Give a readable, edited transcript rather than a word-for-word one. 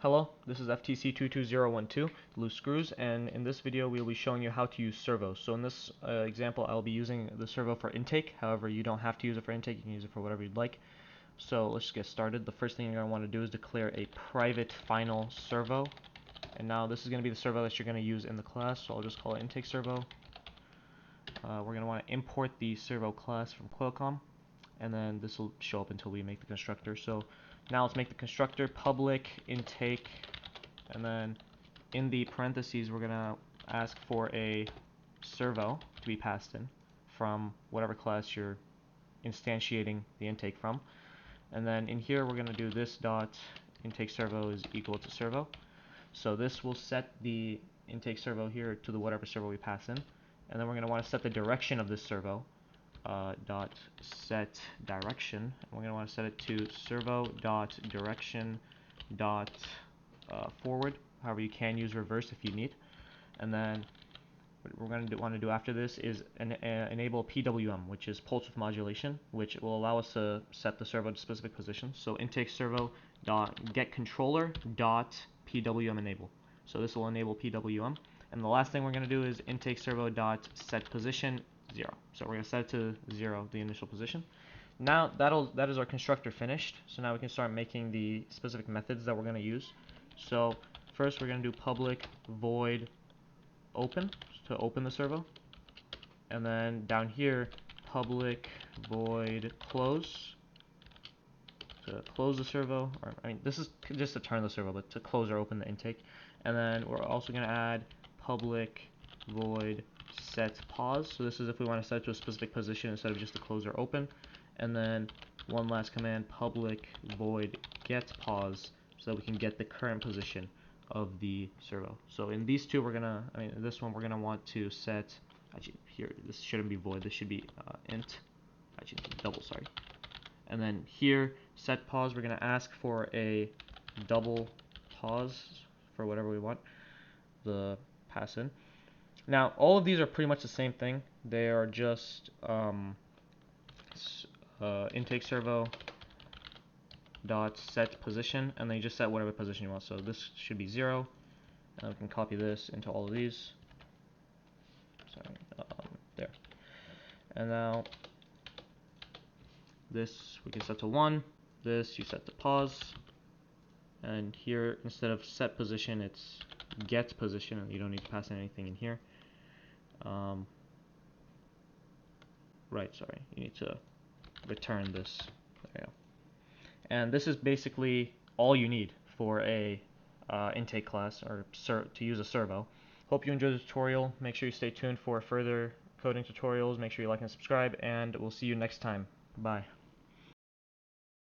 Hello, this is FTC 22012, Loose Screws, and in this video we will be showing you how to use servos. So in this example I'll be using the servo for intake. However, you don't have to use it for intake, you can use it for whatever you'd like. So let's just get started. The first thing you're going to want to do is declare a private final servo. And now this is going to be the servo that you're going to use in the class, so I'll just call it intake servo. We're going to want to import the servo class from Qualcomm, and then this will show up until we make the constructor. So now let's make the constructor public intake, and then in the parentheses we're gonna ask for a servo to be passed in from whatever class you're instantiating the intake from, and then in here we're gonna do this dot intake servo is equal to servo. So this will set the intake servo here to the whatever servo we pass in, and then we're gonna want to set the direction of this servo. Dot set direction, and we're going to want to set it to servo dot direction dot forward. However, you can use reverse if you need. And then what we're going to want to do after this is enable PWM, which is pulse width modulation, which will allow us to set the servo to specific positions. So intake servo dot get controller dot PWM enable. So this will enable PWM. And the last thing we're going to do is intake servo dot set position 0. So we're going to set it to 0, the initial position. Now that is our constructor finished. So now we can start making the specific methods that we're going to use. So first we're going to do public void open to open the servo, and then down here public void close to close the servo, or I mean this is just to turn the servo, but to close or open the intake. And then we're also going to add public void set pause. So this is if we want to set it to a specific position instead of just a close or open. And then one last command, public void get pause, so that we can get the current position of the servo. So in these two in this one we're gonna want to set, actually here this shouldn't be void, this should be int, actually double, sorry. And then here set pause, we're gonna ask for a double pause for whatever we want the pass in. Now all of these are pretty much the same thing. They are just intake servo dot set position, and then you just set whatever position you want. So this should be 0, and we can copy this into all of these. Sorry, there. And now this we can set to 1. This you set to pause, and here instead of set position it's get position, and you don't need to pass in anything in here. Right, sorry, you need to return this. There you go. And this is basically all you need for a intake class, or to use a servo. Hope you enjoyed the tutorial. Make sure you stay tuned for further coding tutorials. Make sure you like and subscribe, and we'll see you next time. Bye.